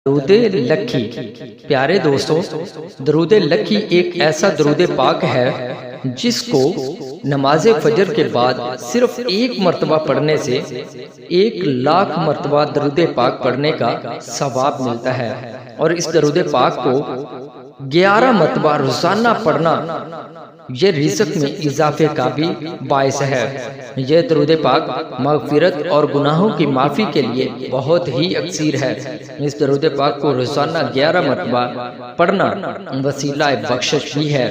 दरूद लक्की। प्यारे दोस्तों, दरूद लक्की एक ऐसा दरूद पाक है जिसको नमाज फजर के बाद सिर्फ एक मर्तबा पढ़ने से 1,00,000 मर्तबा दरूद पाक पढ़ने का सवाब मिलता है। और इस दरूद पाक को 11 मर्तबा रोजाना पढ़ना ये रिज़्क़ में इजाफे का भी बायस है। यह दरूद पाक मग़फ़िरत और गुनाहों की माफ़ी के लिए बहुत ही अक्सीर है। इस दरूद पाक को रोज़ाना 11 मरतबा पढ़ना वसीला बख्शिश भी है।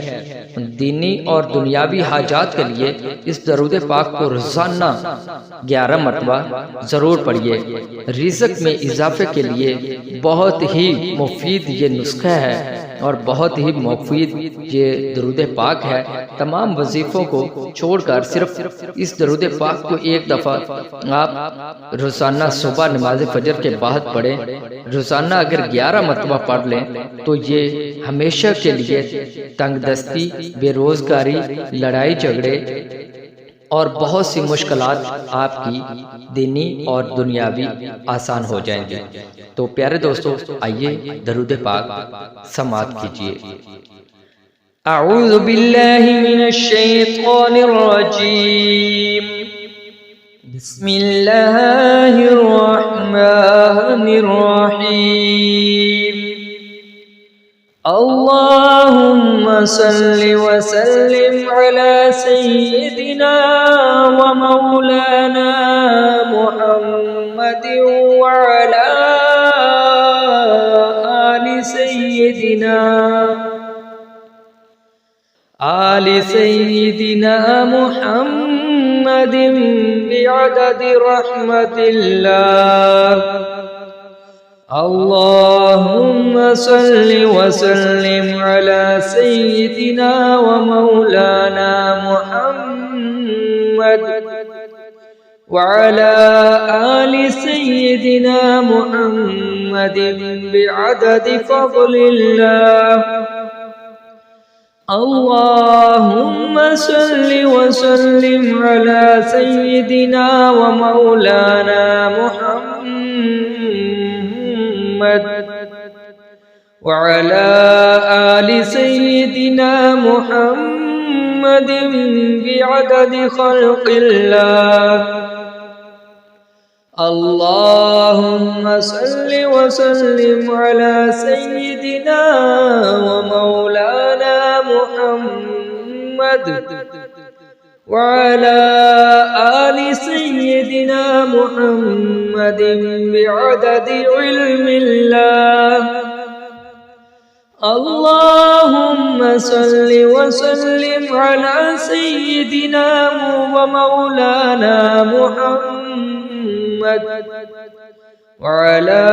दीनी और दुनियावी हाजात के लिए इस दरूद पाक को रोज़ाना 11 मरतबा ज़रूर पढ़िए। रिज़्क़ में इजाफे के लिए बहुत ही मुफीद ये नुस्खा है और बहुत ही मुफीद ये दरूद पाक है। तमाम वजीफ़ों को छोड़कर सिर्फ इस दरूद पाक को एक दफ़ा आप रोज़ाना सुबह नमाज फजर के बाद पढ़ें। रोज़ाना अगर 11 मरतबा पढ़ लें तो ये हमेशा के लिए तंगदस्ती, बेरोज़गारी, लड़ाई झगड़े और बहुत सी मुश्किलात आपकी दीनी और दुनियावी आसान हो जाएंगी। तो प्यारे दोस्तों, आइए दरूद पाक समाअत कीजिए। अऊज़ु बिल्लाहि मिनश शैतानिर रजीम। बिस्मिल्लाहिर रहमानिर रहीम। अल्लाहुम्मा सल्लि व सल्लिम अला सय्यिदिना व मौलाना मुहम्मदिन व अला आलि सय्यिदिना मुहम्मदिन बिअददि रहमतिल्लाह। अल्लाहुम्मा सल्लि व सल्लिम अला सय्यिदिना व मौलाना मुहम्मद व अला आलि सय्यिदिना मुहम्मदिन बिअददि फज़लिल्लाह। अल्लाहुम्मा सल्लि व सल्लिम अला सय्यिदिना व मौलाना मुहम्मद व अला आलि सय्यिदिना मुहम्मदिन बिअददि खल्क़िल्लाह। अल्लाहुम्मा सल्लि व सल्लिम अला सय्यिदिना व मौलाना मुहम्मद व अला आलि सय्यिदिना मुहम्मदिन बिअददि इल्मिल्लाह। अल्लाहुम्मा सल्लि व सल्लिम अला सय्यिदिना व मौलाना मुहम्मद व अला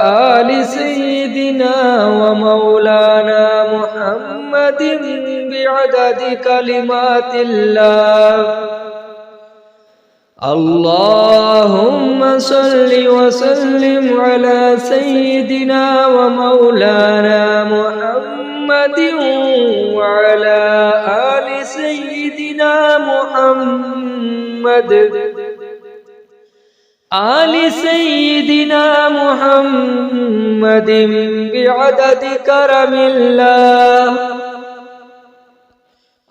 आलि सय्यिदिना व मौलाना मुहम्मदिन बिअददि कलिमातिल्लाह। अल्लाहुम्मा सल्लि व सल्लिम अला सय्यिदिना व मौलाना मुहम्मदिन व अला आलि सय्यिदिना मुहम्मद आलि सय्यिदिना मुहम्मदिन बिअददि करमिल्लाह।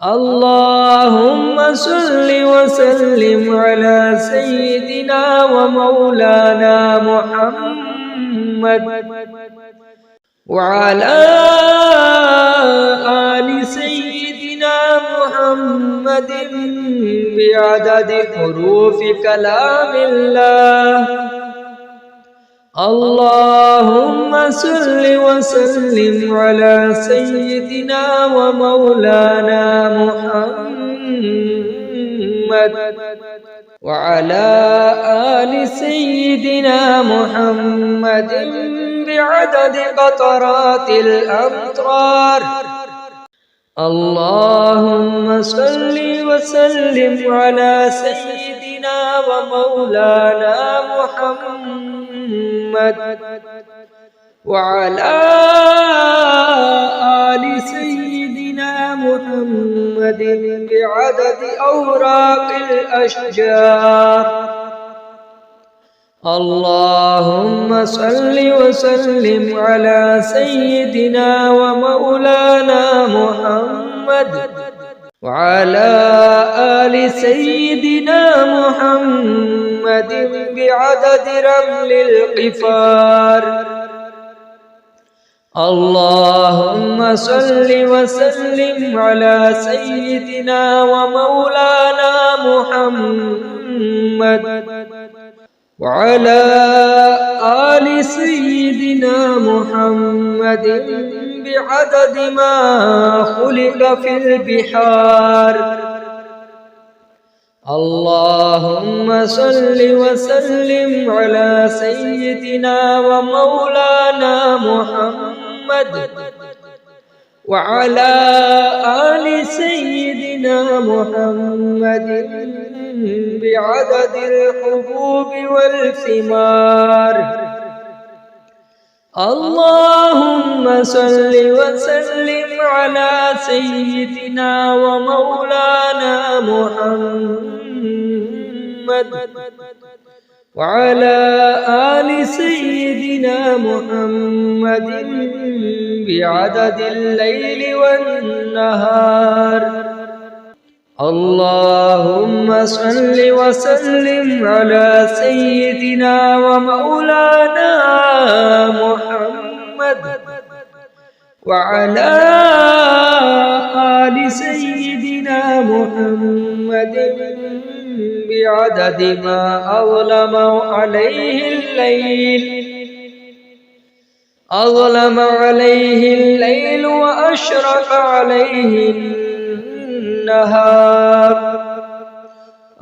अल्लाहुम्मा सल्लि व सल्लिम अला सय्यिदिना व मौलाना मुहम्मद व अला आलि सय्यिदिना मुहम्मदिन बिअददि हुरूफि कलामिल्लाह। अल्लाहुम्मा सल्लि व सल्लिम अला सय्यिदिना व मौलाना मुहम्मद व अला आलि सय्यिदिना मुहम्मदिन बिअददि क़तरातिल अम्तार। अल्लाहुम्मा सल्लि व सल्लिम अला सय्यिदिना व मौलाना मुहम्मद व अला आलि सय्यिदिना मुहम्मदिन बिअददि औराक़िल अशजार। اللهم صل وسلم على سيدنا ومولانا محمد وعلى آل سيدنا محمد بعدد رمل القفار. اللهم صل وسلم على سيدنا ومولانا محمد وعلى آل سيدنا محمد بعدد ما خلق في البحار. اللهم صل وسلم على سيدنا ومولانا محمد وعلى آل سيدنا محمد بعدد الحبوب والثمار. اللهم صل وسلم على سيدنا ومولانا محمد وعلى آل سيدنا محمد بعدد الليل والنهار. اللهم صل وسلم على سيدنا ومولانا محمد وعلى آل سيدنا محمد بعدد ما أظلم عليه الليل وأشرق عليه النهار.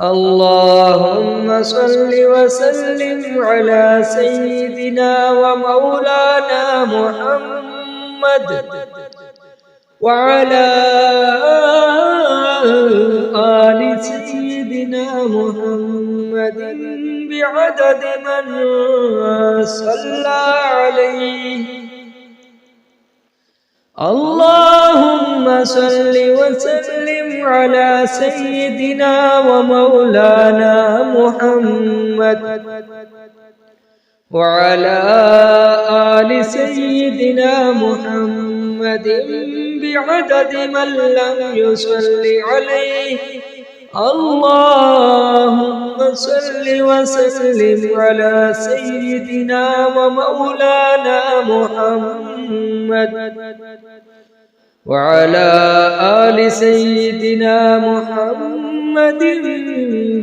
اللهم صل وسلم على سيدنا ومولانا محمد وعلى آل سيدنا محمد بعدد من صلى عليه. اللهم صل وسلم على سيدنا ومولانا محمد وعلى آل سيدنا محمد بعدد من لم يصل عليه. اللهم صل وسلم على سيدنا ومولانا محمد وعلى آل سيدنا محمد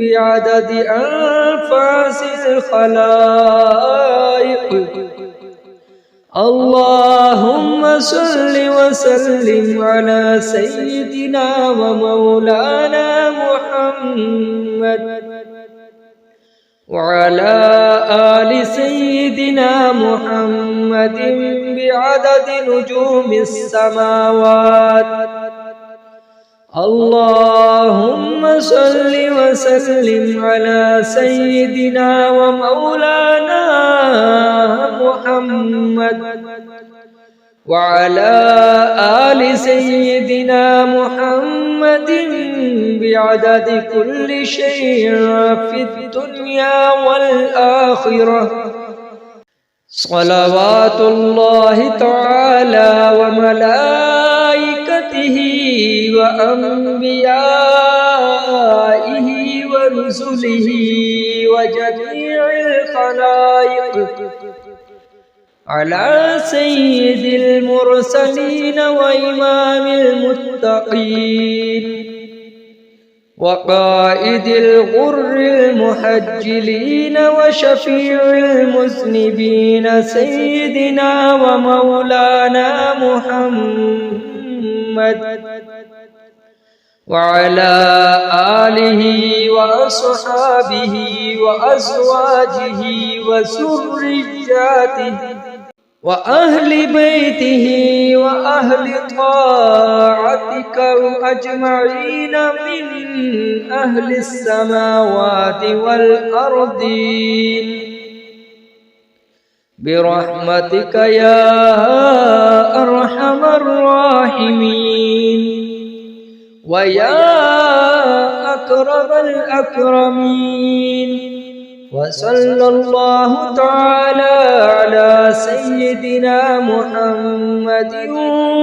بعدد أنفاس الخلائق. اللهم صل وسلم على سيدنا ومولانا محمد وعلى آل سيدنا محمد بعدد نجوم السماوات. اللهم صل وسلم على سيدنا ومولانا محمد وعلى آل سيدنا محمد بعدد كل شيء في الدنيا والآخرة. صلوات الله تعالى وملائكته وأنبيائه ورسله وجميع الخلائق على سيد المرسلين وإمام المتقين وقائد الغر المحجلين وشفيع المذنبين سيدنا ومولانا محمد وعلى آله وأصحابه وأزواجه وذرياته وأهل بيته وأهل طاعتك أجمعين من أهل السماوات والأرضين برحمتك يا أرحم الراحمين ويا أكرم الأكرمين. وصلى الله تعالى على سيدنا محمد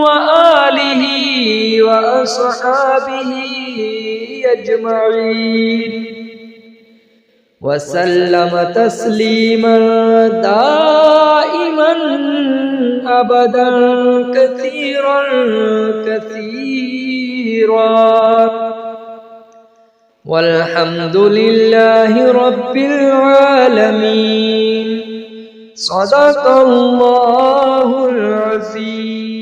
وآله وأصحابه أجمعين وسلم تسليما دائما أبدا كثيرا والحمد لله رب العالمين صدق الله العظيم.